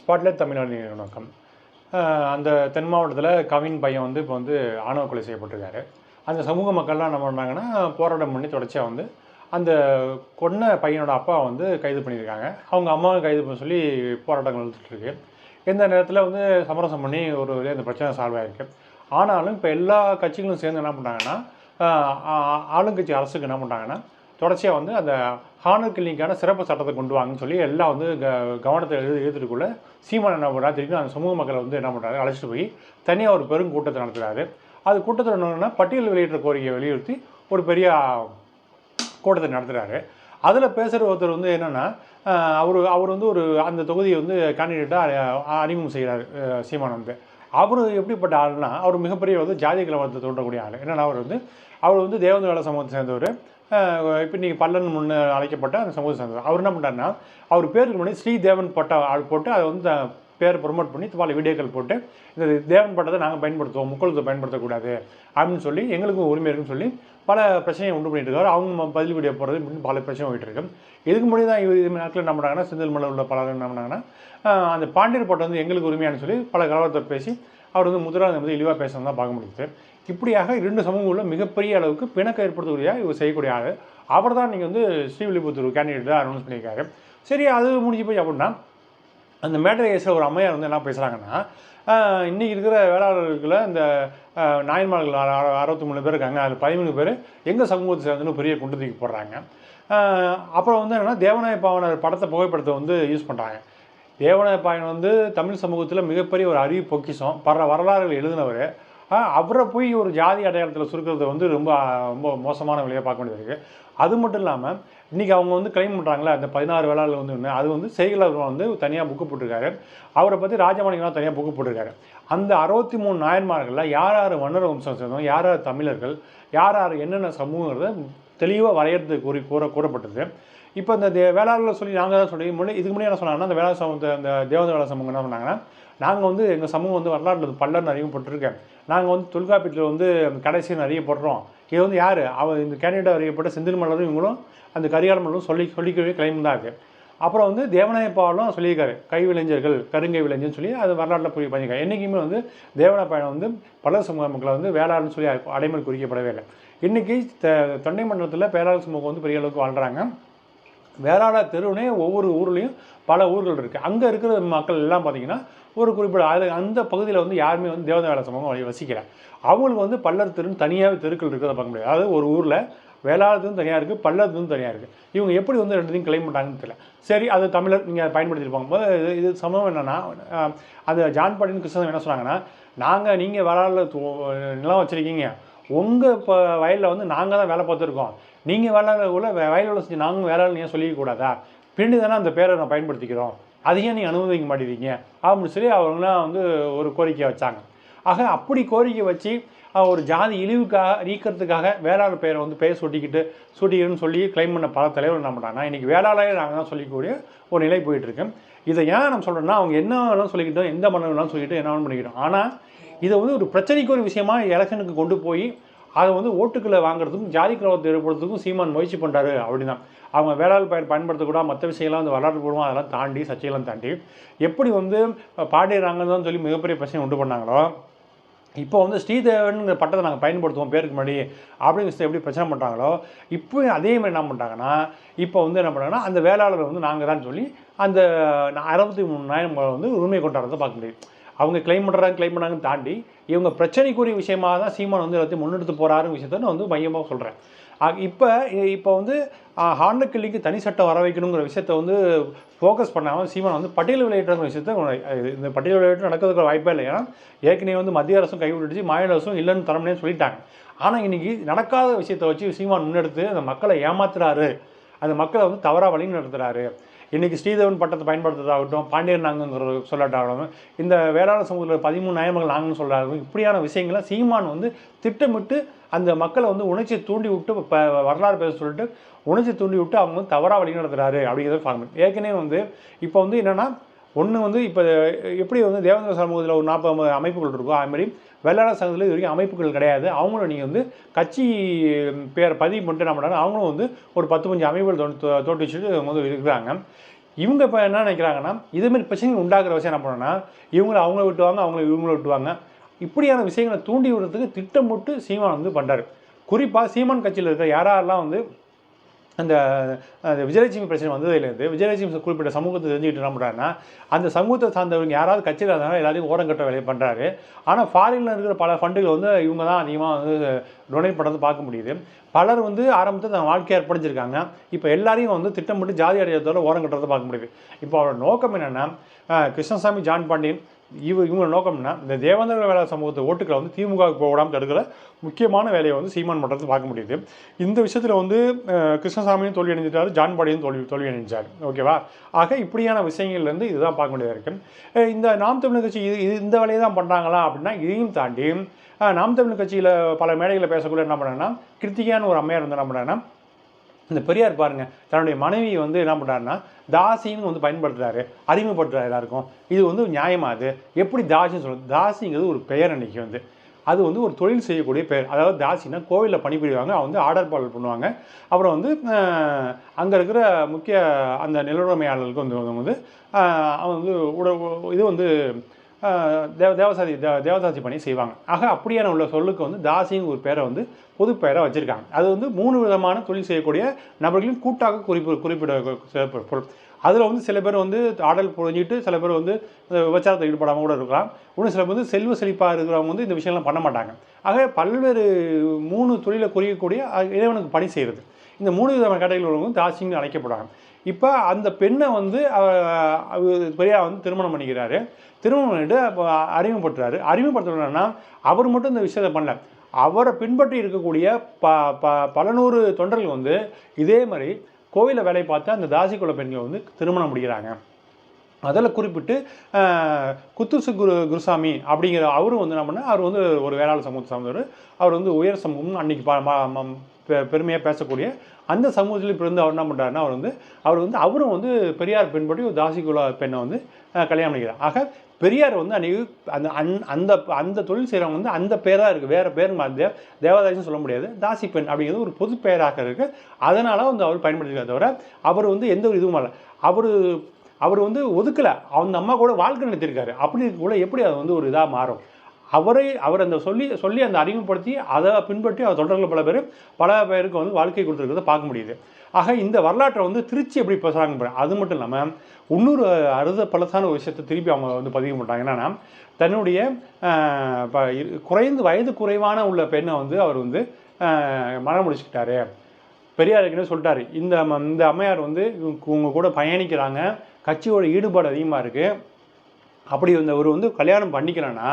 Spotlight Tamil Nadu நிறுவனம். அந்த தென் மாவட்டத்தில் கவின் பையன் வந்து இப்போ வந்து ஆணவ கொலை செய்யப்பட்டிருக்காரு. அந்த சமூக மக்கள்லாம் என்ன பண்ணாங்கன்னா, போராட்டம் பண்ணி தொடர்ச்சியாக வந்து அந்த கொன்ன பையனோட அப்பாவை வந்து கைது பண்ணியிருக்காங்க. அவங்க அம்மாவை கைது பண்ண சொல்லி போராட்டங்கள் நடந்துகிட்ருக்கு. இந்த நேரத்தில் வந்து சமரசம் பண்ணி ஒரு வழியாக இந்த பிரச்சனை சால்வ் ஆகிருக்கு. ஆனாலும் இப்போ எல்லா கட்சிகளும் சேர்ந்து என்ன பண்ணுறாங்கன்னா, ஆளுங்கட்சி அரசுக்கு என்ன பண்ணுறாங்கன்னா, தொடர்ச்சியாக வந்து அந்த ஹானர் கில்லிங்கான சிறப்பு சட்டத்தை கொண்டு வாங்கன்னு சொல்லி எல்லாம் வந்து கவனத்தை எழுதுறதுக்குள்ள சீமான் என்ன பண்ணுறா திருப்பி அந்த சமூக மக்களை வந்து என்ன பண்ணுறாரு, அழைச்சிட்டு போய் தனியாக ஒரு பெரும் கூட்டத்தை நடத்துகிறாரு. அது கூட்டத்தில் என்னன்னா பட்டியல் வெளியிட்ட கோரிக்கையை வலியுறுத்தி ஒரு பெரிய கூட்டத்தை நடத்துகிறாரு. அதில் பேசுகிற ஒருத்தர் வந்து என்னென்னா, அவர் வந்து ஒரு அந்த தொகுதியை வந்து கேண்டிடேட்டாக அறிமுகம் செய்கிறார் சீமான் வந்து. அவர் எப்படிப்பட்ட ஆள்னா, அவர் மிகப்பெரிய வந்து ஜாதி கலவரத்தை தோன்றக்கூடிய ஆள். என்னென்னா அவர் வந்து தேவேந்திர வேலை சமூகத்தை சேர்ந்தவர். இப்போ இன்றைக்கி பல்லன் முன்னே அழைக்கப்பட்ட அந்த சமூகத்தை சேர்ந்தவர். அவர் என்ன பண்ணுறாருன்னா, அவர் பேருக்கு முன்னாடி ஸ்ரீதேவன் பட்ட ஆள் போட்டு அதை வந்து பேர் ப்ரொமோட் பண்ணி பல வீடியோக்கள் போட்டு இந்த தேவன் பட்டத்தை நாங்கள் பயன்படுத்துவோம், முக்குளத்தை பயன்படுத்தக்கூடாது அப்படின்னு சொல்லி எங்களுக்கும் உரிமை இருக்குன்னு சொல்லி பல பிரச்சனையை உண்டு பண்ணிட்டு இருக்காரு. அவங்க பதில் வீடியோ போடுறது இப்படின்னு பல பிரச்சனை போயிட்டு இருக்கு. இதுக்கு முன்னாடி தான் இது நாட்கள் என்ன பண்ணாங்கன்னா, செந்தில் மலை உள்ள பலர் என்ன பண்ணாங்கன்னா, அந்த பாண்டியர் பட்டம் வந்து எங்களுக்கு உரிமையானு சொல்லி பல கலவரத்தை பேசி அவர் வந்து முதலாவது வந்து இழிவாக பேசணும் தான் பார்க்க முடியுது. இப்படியாக 2 சமூகங்களில் மிகப்பெரிய அளவுக்கு பிணக்கம் ஏற்படுத்தக்கூடிய இவர் செய்யக்கூடிய ஆள். அவர் தான் நீங்கள் வந்து ஸ்ரீவில்லிபுத்தூர் கேண்டிடேட்டாக அனௌன்ஸ் பண்ணியிருக்காரு. சரி, அது முடிஞ்சு போய் அப்படின்னா அந்த மேட்டர் கேஸில் ஒரு அம்மையார் வந்து என்ன பேசுகிறாங்கன்னா, இன்றைக்கி இருக்கிற வேளாளர்களில் இந்த நாயன்மார்கள் 63 பேர் இருக்காங்க. அதில் 13 பேர் எங்கள் சமூகத்தை சேர்ந்துன்னு பெரிய குண்டு தூக்கி போடுறாங்க. அப்புறம் வந்து என்னென்னா, தேவநாய பாவனர் படத்தை புகைப்படத்தை வந்து யூஸ் பண்ணுறாங்க. தேவநாய பாவன் வந்து தமிழ் சமூகத்தில் மிகப்பெரிய ஒரு அறிவு பொக்கிஷம், வரலாறுகள் எழுதினவர். அவரை போய் ஒரு ஜாதி அடையாளத்தில் சுருக்கிறது வந்து ரொம்ப ரொம்ப மோசமான வழியாக பார்க்க வேண்டியது இருக்குது. அது மட்டும் இல்லாமல் இன்றைக்கி அவங்க வந்து கிளைம் பண்ணுறாங்களே அந்த 16 வேளாளர்கள் வந்து ஒன்று, அது வந்து செய்கலர் வந்து தனியாக புக்கு போட்டிருக்காரு. அவரை பற்றி ராஜமாணிகளாக தனியாக புக்கு போட்டிருக்காரு. அந்த 63 நாயன்மார்களில் யார் யார் மன்னர் வம்சம் சேர்ந்தவங்க, யார் யார் தமிழர்கள், யார் யார் என்னென்ன சமூகங்கிறத தெளிவாக வரையறது கூறப்பட்டது. இப்போ இந்த வேளாளர்கள் சொல்லி நாங்கள் தான் சொல்லி இதுக்கு முன்னாடி என்ன சொன்னாங்கன்னா, அந்த வேளாண் சமூகத்தை அந்த தேவத வேளாண் சமூகம் என்ன சொன்னாங்கன்னா, நாங்கள் வந்து எங்கள் சமூகம் வந்து வரலாற்றில் பல்லர்னு அறியப்பட்டிருக்கேன், நாங்கள் வந்து தொல்காப்பியத்தில் வந்து கடைசின்னு அறியப்படுறோம். இது வந்து யார் இந்த கேண்டிடேட் அறியப்பட்ட செந்தில் மலரும் இவங்களும் அந்த கரிகால மலரும் சொல்லிக்கவே கிளைம் தான் இருக்குது. அப்புறம் வந்து தேவநாய பாவலும் சொல்லியிருக்காரு, கைவிளைஞர்கள் கருங்கை விளைஞர்னு சொல்லி அது வரலாற்றில் பண்ணியிருக்காரு. என்றைக்குமே வந்து தேவநாய பாவம் வந்து பல்லர் சமூக மக்களை வந்து வேளாண்னு சொல்லி அடைமொழி குறிக்கப்படவே இல்லை. இன்றைக்கி தொண்டை மண்டலத்தில் பேராளர் சமூகம் வந்து பெரிய அளவுக்கு வாழ்கிறாங்க. வேளாளர் தெருவுனே ஒவ்வொரு ஊர்லேயும் பல ஊர்கள் இருக்குது. அங்கே இருக்கிற மக்கள் எல்லாம் பார்த்திங்கன்னா ஒரு குறிப்பிட்ட அந்த பகுதியில் வந்து யாருமே வந்து தேவத வேலை சமூகம் வசிக்கிறாங்க. அவங்களுக்கு வந்து பல்லர் தெருன்னு தனியாகவே தெருக்கள் இருக்கிறத பார்க்க முடியாது. அதாவது ஒரு ஊரில் வேளாளத்தும் தனியாக இருக்குது, பல்லத்தும் தனியாக இருக்குது. இவங்க எப்படி வந்து ரெண்டுத்தையும் கிளைம் பண்ணுறாங்கன்னு தெரியல. சரி, அது தமிழர் நீங்கள் பயன்படுத்திட்டு போது இது சமூகம் என்னென்னா, அந்த ஜான் பாண்டியன் கிருஷ்ணன் என்ன சொன்னாங்கன்னா, நீங்கள் வேளாளர் நிலம் வச்சுருக்கீங்க, உங்கள் இப்போ வயலில் வந்து நாங்கள் தான் வேலை பார்த்துருக்கோம், நீங்கள் வேளாளர்ல வயலில் செஞ்சு நாங்கள் வேளாளர் ஏன் சொல்லிக்கக்கூடாதா, பின்னாடி தானே அந்த பேரை நான் பயன்படுத்திக்கிறோம், அதையே நீங்கள் அனுமதிக்க மாட்டேங்கிறீங்க அப்படின்னு சொல்லி அவங்களாம் வந்து ஒரு கோரிக்கை வச்சாங்க. ஆக அப்படி கோரிக்கை வச்சு ஒரு ஜாதி இழிவுக்காக நீக்கிறதுக்காக வேளாளர் பெயரை வந்து பெயர் சூட்டிக்கிட்டுன்னு சொல்லி கிளைம் பண்ண பல தலைவர் என்ன பண்ணுறாங்கன்னா, இன்றைக்கி வேளாளரே நாங்கள் தான் சொல்லிக்கூடிய ஒரு நிலை போயிட்டுருக்கு. இதை ஏன் நம்ம சொல்கிறோன்னா, அவங்க என்ன வேணாலும் சொல்லிக்கிட்டோம், எந்த மன்னர் வேணாலும் சொல்லிக்கிட்டு என்ன வேணும் பண்ணிக்கிட்டோம். ஆனால் இதை வந்து ஒரு பிரச்சனைக்கு ஒரு விஷயமாக எலெக்ஷனுக்கு கொண்டு போய் அதை வந்து ஓட்டுக்களை வாங்குறதுக்கும் ஜாதி கலவரத்தை ஏற்படுத்துறதுக்கும் சீமான் முயற்சி பண்ணுறாரு அப்படின்னா. அவங்க வேளாளர் பெயர் பயன்படுத்தக்கூட மற்ற விஷயங்கள்லாம் வந்து வரலாற்று பூர்வமாக அதெல்லாம் தாண்டி சர்ச்சையெல்லாம் தாண்டி எப்படி வந்து பாண்டியராங்கன்னு தான் சொல்லி மிகப்பெரிய பிரச்சனை உண்டு பண்ணாங்களோ, இப்போ வந்து ஸ்ரீதேவன் பட்டத்தை நாங்கள் பயன்படுத்துவோம் பேருக்கு முன்னாடி அப்படின்னு விஷயத்தை எப்படி பிரச்சனை பண்ணுறாங்களோ, இப்போ அதே மாதிரி என்ன பண்ணுறாங்கன்னா, இப்போ வந்து என்ன பண்ணுறாங்கன்னா, அந்த வேளாளரை வந்து நாங்கள் தான் சொல்லி அந்த 63,000 வந்து உரிமை கொண்டாடுறதை பார்க்க முடியும். அவங்க கிளைம் பண்ணுறாங்கன்னு தாண்டி இவங்க பிரச்சனைக்குரிய விஷயமாக தான் சீமான் வந்து எல்லாத்தையும் முன்னெடுத்து போகிறாருன்னு விஷயத்த நான் வந்து மையமாக சொல்கிறேன். இப்போ வந்து ஹானர் கில்லிங்க்கு தனி சட்டம் வர வைக்கணுங்கிற விஷயத்த வந்து ஃபோக்கஸ் பண்ணாமல் சீமான் வந்து பட்டியல் வெளியிடுற விஷயத்த இந்த பட்டியல் வெளியிட்டு நடக்கிறதுக்கு வாய்ப்பே இல்லை. ஏன்னா ஏற்கனவே வந்து மத்திய அரசும் கைவிட்டுச்சு, மாநில அரசும் இல்லைன்னு தரமுனே சொல்லிட்டாங்க. ஆனால் இன்றைக்கி நடக்காத விஷயத்தை வச்சு சீமான் முன்னெடுத்து அந்த மக்களை ஏமாத்துறாரு, அந்த மக்களை வந்து தவறாக வழி நடத்துகிறாரு. இன்றைக்கி ஸ்ரீதேவன் பட்டத்தை பயன்படுத்துறதாகட்டும், பாண்டியர் நாங்கங்கிற சொல்லாட்டாகட்டும், இந்த வேளாண் சமூகத்தில் 13 நாயன்மார்கள் நாங்கன்னு சொல்கிறாங்க. இப்படியான விஷயங்களை சீமான் வந்து திட்டமிட்டு அந்த மக்களை வந்து உணர்ச்சி தூண்டி விட்டு இப்போ வரலாறு பேச சொல்லிட்டு உணர்ச்சி தூண்டி விட்டு அவங்க வந்து தவறாக வழி நடத்துகிறாரு அப்படிங்கிறத பார்க்கணும். ஏற்கனவே வந்து இப்போ வந்து என்னென்னா, ஒன்று வந்து இப்போ எப்படி வந்து தேவேந்திர சமூகத்தில் ஒரு 40 அமைப்புகள் இருக்கும், அதுமாதிரி வேளாளர் சங்கத்தில் இது வரைக்கும் அமைப்புகள் கிடையாது. அவங்களும் நீங்கள் வந்து கட்சி பேர் பதிவு பண்ணிட்டு என்ன பண்ணுறாங்க, அவங்களும் வந்து ஒரு 10-15 அமைப்புகள் தோட்டி வச்சுட்டு அவங்க வந்து இருக்கிறாங்க. இவங்க இப்போ என்ன நினைக்கிறாங்கன்னா இதுமாரி பிரச்சனை உண்டாக்குற விஷயம் என்ன பண்ணோன்னா அவங்கள விட்டுவாங்க, இவங்கள விட்டுவாங்க. இப்படியான விஷயங்களை தூண்டி விடுறதுக்கு திட்டமிட்டு சீமான் வந்து பண்ணுறாரு. குறிப்பாக சீமான் கட்சியில் இருக்கிற யாரெல்லாம் வந்து அந்த விஜயலட்சுமி பிரச்சனை வந்ததுலேருந்து விஜயலட்சுமி குறிப்பிட்ட சமூகத்தை தெரிஞ்சுக்கிட்டு என்ன பண்ணுறாருன்னா, அந்த சமூகத்தை சார்ந்தவங்க யாராவது கட்சியில் இருந்தாலும் எல்லாத்தையும் ஓரங்கட்ட வேலையை பண்ணுறாரு. ஆனால் ஃபாரினில் இருக்கிற பல ஃபண்டுகள் வந்து இவங்க தான் அதிகமாக வந்து டொனேட் பண்ணுறது பார்க்க முடியுது. பலர் வந்து ஆரம்பத்தில் தன் வாழ்க்கையை அர்ப்பணிச்சிருக்காங்க. இப்போ எல்லாரையும் வந்து திட்டமிட்டு ஜாதி அடையாளத்தோட ஓரங்கட்டுறதை பார்க்க முடியுது. இப்போ அவரோட நோக்கம் என்னென்னா, கிருஷ்ணசாமி, ஜான் பாண்டியன் இவங்க நோக்கம்னா இந்த தேவேந்திர வேளாண் சமூகத்தை ஓட்டுக்களை வந்து திமுகவுக்கு போடாமல் தடுக்கிற முக்கியமான வேலையை வந்து சீமான் பண்ணுறது பார்க்க முடியுது. இந்த விஷயத்தில் வந்து கிருஷ்ணசாமியும் தோல்வி அடைஞ்சிட்டாரு, ஜான் பாண்டியன் தோல்வி அடைஞ்சார். ஓகேவா? ஆக இப்படியான விஷயங்கள்லேருந்து இதுதான் பார்க்க வேண்டியதாக இருக்குது. இந்த நாம் தமிழர் கட்சி இந்த வேலையை தான் பண்ணுறாங்களா அப்படின்னா, இதையும் தாண்டி நாம் தமிழர் கட்சியில் பல மேடைகளில் பேசக்கூடிய என்ன பண்ணுறாங்கன்னா, கிருத்திகான்னு ஒரு அம்மையார் வந்து என்ன பண்ணுறாங்கன்னா, இந்த பெரியார் பாருங்கள் தன்னுடைய மனைவியை வந்து என்ன பண்ணுறாருன்னா தாசின்னு வந்து பயன்படுத்துகிறாரு, அறிமுகப்படுத்துகிறார் எல்லாருக்கும். இது வந்து நியாயமாக அது எப்படி தாசின்னு சொல்லுது? தாசிங்கிறது ஒரு பெயர் அன்றைக்கி வந்து அது வந்து ஒரு தொழில் செய்யக்கூடிய பெயர். அதாவது தாசின்னா கோவிலில் பணிபுரிவாங்க, அவங்க வந்து ஆர்டர் பாடல் பண்ணுவாங்க. அப்புறம் வந்து அங்கே இருக்கிற முக்கிய அந்த நிலவுடைமையாளர்களுக்கு வந்து அவன் வந்து இது வந்து தேவதாசி பணி செய்வாங்க. ஆக அப்படியான உள்ள சொல்லுக்கு வந்து தாசின்னு ஒரு பேரை வந்து பொது பெயராக வச்சுருக்காங்க. அது வந்து 3 விதமான தொழில் செய்யக்கூடிய நபர்களின் கூட்டாக குறிப்பிட பொருள். அதில் வந்து சில பேர் வந்து ஆடல் புரிஞ்சிட்டு, சில பேர் வந்து விபச்சாரத்தை ஈடுபடாமல் கூட இருக்கலாம். இன்னும் சில பேர் வந்து செல்வ செழிப்பாக இருக்கிறவங்க வந்து இந்த விஷயம்லாம் பண்ண மாட்டாங்க. ஆக பல்வேறு 3 தொழிலை குறிக்கக்கூடிய இறைவனுக்கு பணி செய்கிறது. இந்த 3 விதமான கேட்டகரியில் உள்ளவங்க தாசின்னு அழைக்கப்படுறாங்க. இப்போ அந்த பெண்ணை வந்து பெரியார் வந்து திருமணம் பண்ணிக்கிறாரு. திருமணம் பண்ணிட்டு அறிமுகப்படுத்துறாருன்னா அவர் மட்டும் இந்த விஷயத்தை பண்ணல. அவரை பின்பற்றி இருக்கக்கூடிய பல நூறு தொண்டர்கள் வந்து இதே மாதிரி கோவிலில் வேலை பார்த்து அந்த தாசிக்குள்ள பெண்களை வந்து திருமணம் முடிக்கிறாங்க. அதில் குறிப்பிட்டு குத்துசு குருசாமி அப்படிங்கிற அவரும் வந்து என்ன பண்ணால், அவர் வந்து ஒரு வேளாளர் சமூகத்தை சார்ந்தவர். அவர் வந்து உயர் சமூகம் அன்றைக்கி பெருமையாக பேசக்கூடிய அந்த சமூகத்தில் பிறந்து அவர் என்ன பண்ணுறாருன்னா, அவரும் வந்து பெரியார் பின்பற்றி ஒரு தாசிக்குள்ள பெண்ணை வந்து கல்யாணம் பண்ணிக்கிறார். ஆக பெரியார் வந்து அன்றைக்கி அந்த அந்த தொழில் செய்கிறவங்க வந்து அந்த பேராக இருக்குது, வேறு பேர் தேவதாசின்னு சொல்ல முடியாது. தாசி பெண் அப்படிங்கிறது ஒரு பொது பெயராக இருக்குது. அதனால் வந்து அவர் பயன்படுத்திக்கிறத தவிர அவர் வந்து எந்த ஒரு இதுவும் இல்லை. அவர் வந்து ஒதுக்கலை, அந்த அம்மா கூட வாழ்க்கை நடத்தியிருக்காரு. அப்படி கூட எப்படி அது வந்து ஒரு இதாக மாறும்? அவர் அந்த சொல்லி அந்த அறிமுகப்படுத்தி அதை பின்பற்றி அவர் தொடர்கள் பல பேருக்கு வந்து வாழ்க்கை கொடுத்துருக்கிறத பார்க்க முடியுது. ஆக இந்த வரலாற்றை வந்து திருச்சி எப்படி பேசுகிறாங்க. அது மட்டும் இல்லாமல் இன்னொரு பழசான ஒரு விஷயத்தை திருப்பி அவங்க வந்து பதிவு பண்ணுறாங்க. என்னென்னா, தன்னுடைய வயது குறைவான உள்ள பெண்ணை வந்து அவர் வந்து மனம் முடிச்சுக்கிட்டாரு. பெரியார் என்ன சொல்லிட்டாரு, இந்த அம்மையார் வந்து உங்க கூட பயணிக்கிறாங்க, கட்சியோட ஈடுபாடு அதிகமாக இருக்குது. அப்படி அவர் வந்து கல்யாணம் பண்ணிக்கலன்னா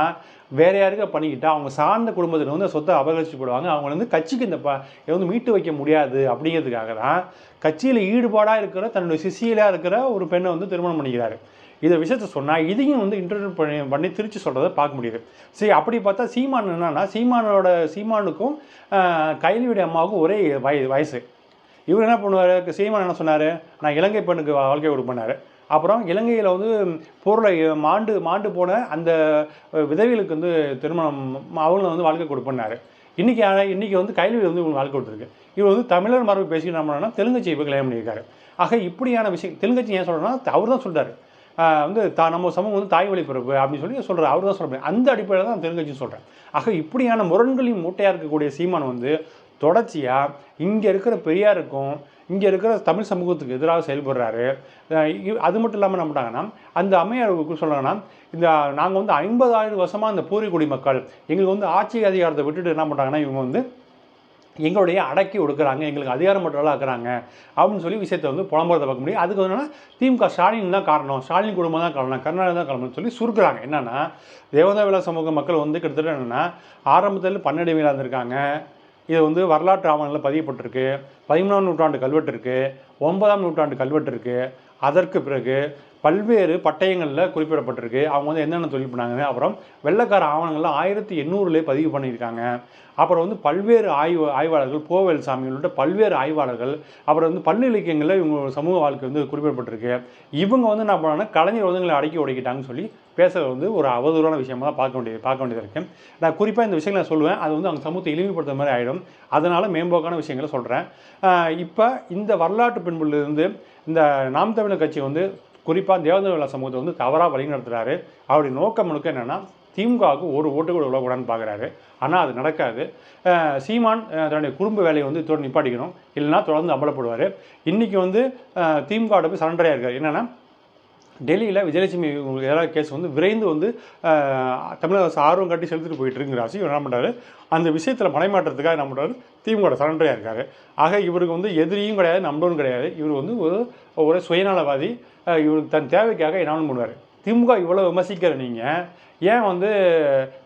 வேறு யாருக்கா பண்ணிக்கிட்டா அவங்க சார்ந்த குடும்பத்தில் வந்து சொத்தை அபகரிச்சு போடுவாங்க. அவங்க வந்து கட்சிக்கு இதை வந்து மீட்டு வைக்க முடியாது. அப்படிங்கிறதுக்காக தான் கட்சியில் ஈடுபாடாக இருக்கிற தன்னுடைய சிஷியலாக இருக்கிற ஒரு பெண்ணை வந்து திருமணம் பண்ணிக்கிறாரு. இதை விஷயத்த சொன்னால் இதையும் வந்து இன்டர்வியூ பண்ணி திருச்சி சொல்கிறத பார்க்க முடியுது. சரி, அப்படி பார்த்தா சீமான் என்னன்னா, சீமானுக்கும் கைலியுடைய அம்மாவுக்கும் ஒரே வயசு. இவர் என்ன பண்ணுவார், சீமான் என்ன சொன்னார், நான் இலங்கை பெண்ணுக்கு வாழ்க்கை கொடுப்பேனார். அப்புறம் இலங்கையில் வந்து பொருளை மாண்டு போன அந்த விதவிகளுக்கு வந்து திருமணம் அவங்கள வந்து வாழ்க்கை கொடுப்பேன்னாரு. இன்றைக்கி வந்து கைலியில் வந்து இவங்க வாழ்க்கை கொடுத்துருக்கு. இவர் வந்து தமிழர் மரபு பேசிக்கிட்டு என்ன பண்ணாங்கன்னா தெலுங்கச்சி இப்போ கல்யாணம் பண்ணியிருக்காரு. ஆக இப்படியான விஷயம் தெலுங்கச்சி ஏன் சொல்கிறேன்னா, அவர் தான் சொல்கிறார் வந்து நம்ம சமூகம் வந்து தாய் வழி பிறப்பு அப்படின்னு சொல்லி சொல்கிறார். அவர் தான் சொல்கிறேன். அந்த அடிப்படையில் தான் தெலுங்கச்சி சொல்கிறேன். ஆக இப்படியான முரண்களின் மூட்டையாக இருக்கக்கூடிய சீமான் வந்து தொடர்ச்சியாக இங்கே இருக்கிற பெரியாருக்கும் இங்கே இருக்கிற தமிழ் சமூகத்துக்கு எதிராக செயல்படுறாரு. அது மட்டும் இல்லாமல் என்ன பண்ணுறாங்கன்னா, அந்த அம்மையாருக்கு சொல்கிறாங்கன்னா, நாங்கள் வந்து 50,000 வருஷமாக இந்த பூர்வீகுடி மக்கள் எங்களுக்கு வந்து ஆட்சி அதிகாரத்தை விட்டுட்டு என்ன பண்ணுறாங்கன்னா, இவங்க வந்து எங்களுடைய அடக்கி ஒடுக்குறாங்க, எங்களுக்கு அதிகாரம் மட்டும் ஆக்குறாங்க அப்படின்னு சொல்லி விஷயத்தை வந்து புலம்புறதை பார்க்க முடியும். அதுக்கு என்னன்னா திமுக ஸ்டாலின் தான் காரணம், ஸ்டாலின் குடும்பம் தான் காரணம், கருணாநிதி தான் காரணம்னு சொல்லி சுருக்குறாங்க. என்னென்னா, தேவதாவில சமூக மக்கள் வந்து கிட்டத்தட்ட என்னென்னா ஆரம்பத்தில் பன்னடிமையில் இருந்திருக்காங்க. இது வந்து வரலாற்று ஆவணங்களில் பதியப்பட்டிருக்கு. 13ஆம் நூற்றாண்டு கல்வெட்டு இருக்குது, 9ஆம் நூற்றாண்டு கல்வெட்டு இருக்குது. அதற்கு பிறகு பல்வேறு பட்டயங்களில் குறிப்பிடப்பட்டிருக்கு அவங்க வந்து என்னென்ன தொழில் பண்ணாங்கன்னு. அப்புறம் வெள்ளைக்கார ஆவணங்கள்லாம் 1800 பதிவு பண்ணியிருக்காங்க. அப்புறம் வந்து பல்வேறு ஆய்வாளர்கள், கோவேல்சாமி உள்ளிட்ட பல்வேறு ஆய்வாளர்கள், அப்புறம் வந்து பள்ளி இலக்கியங்களில் இவங்க சமூக வாழ்க்கை வந்து குறிப்பிடப்பட்டிருக்கு. இவங்க வந்து என்ன பண்ணாங்கன்னா கலைஞர் வந்து அடக்கி உடைக்கிட்டாங்கன்னு சொல்லி பேசுறது வந்து ஒரு அவதூறான விஷயமாக தான் பார்க்க வேண்டியது இருக்குது. நான் குறிப்பாக இந்த விஷயங்களை சொல்லுவேன், அது வந்து அவங்க சமூகத்தை இழிவுபடுத்துற மாதிரி ஆகிடும். அதனால் மேம்போக்கான விஷயங்களை சொல்கிறேன். இப்போ இந்த வரலாற்று பின்புலிருந்து இந்த நாம் தமிழர் கட்சி வந்து குறிப்பாக தேவேந்திர வேலா சமூகத்தை வந்து தவறாக வழிநடத்துகிறாரு. அவருடைய நோக்கம் முழுக்க என்னென்னா திமுகவுக்கு ஒரு ஓட்டு கூட விழக்கூடாதுன்னு பார்க்குறாரு. ஆனால் அது நடக்காது. சீமான் தன்னுடைய குடும்ப வேலையை வந்து தொடர்ந்து நிப்பாட்டிக்கணும், இல்லைன்னா தொடர்ந்து அம்பலப்படுவார். இன்றைக்கி வந்து திமுகவோட போய் சரண்டராக இருக்கார். என்னென்னா டெல்லியில் விஜயலட்சுமி எதிராக கேஸ் வந்து விரைந்து வந்து தமிழக அரசு ஆர்வம் காட்டி செலுத்திட்டு போயிட்டு இருக்குங்கிற அரசு என்ன பண்ணுறாரு, அந்த விஷயத்தில் மனைமாற்றத்துக்காக என்ன பண்ணுறாரு, திமுக சரண்டராக இருக்கார். ஆக இவருக்கு வந்து எதிரியும் கிடையாது, நம்பரும் கிடையாது. இவர் வந்து ஒரு சுயநலவாதி. இவருக்கு தன் தேவைக்காக என்ன பண்ணுவார். திமுக இவ்வளோ விமர்சிக்கிற நீங்கள் ஏன் வந்து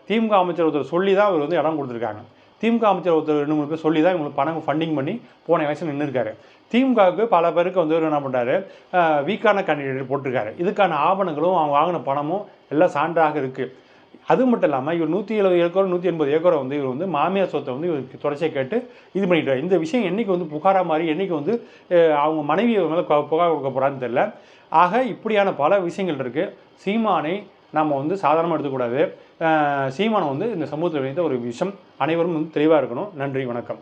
திமுக அமைச்சர் ஒருத்தர் சொல்லி தான் இவர் வந்து இடம் கொடுத்துருக்காங்க. திமுக அமைச்சர் ஒருத்தர் 2-3 பேர் சொல்லி தான் இவங்களுக்கு பணம் ஃபண்டிங் பண்ணி போன எலெக்ஷன் நின்றுருக்காரு. திமுகவுக்கு பல பேருக்கு வந்து என்ன பண்ணுறாரு, வீக்கான கேண்டிடேட் போட்டிருக்காரு. இதுக்கான ஆவணங்களும் அவங்க வாங்கின பணமும் எல்லாம் சான்றாக இருக்குது. அது மட்டும் இல்லாமல் இவர் 170 ஏக்கர் 180 ஏக்கரை வந்து இவர் வந்து மாமியார் சொத்தை வந்து இவருக்கு தொடர்ச்சியாக கேட்டு இது பண்ணிட்டார். இந்த விஷயம் என்றைக்கு வந்து புகாராக மாறி என்றைக்கு வந்து அவங்க மனைவி மேலே புகார் கொடுக்க போகிறான்னு தெரியல. ஆக இப்படியான பல விஷயங்கள் இருக்குது. சீமானை நம்ம வந்து சாதாரணமாக எடுத்துக்கூடாது. சீமானை வந்து இந்த சமூகத்தில் வைத்த ஒரு விஷயம். அனைவரும் வந்து தெளிவாக இருக்கணும். நன்றி, வணக்கம்.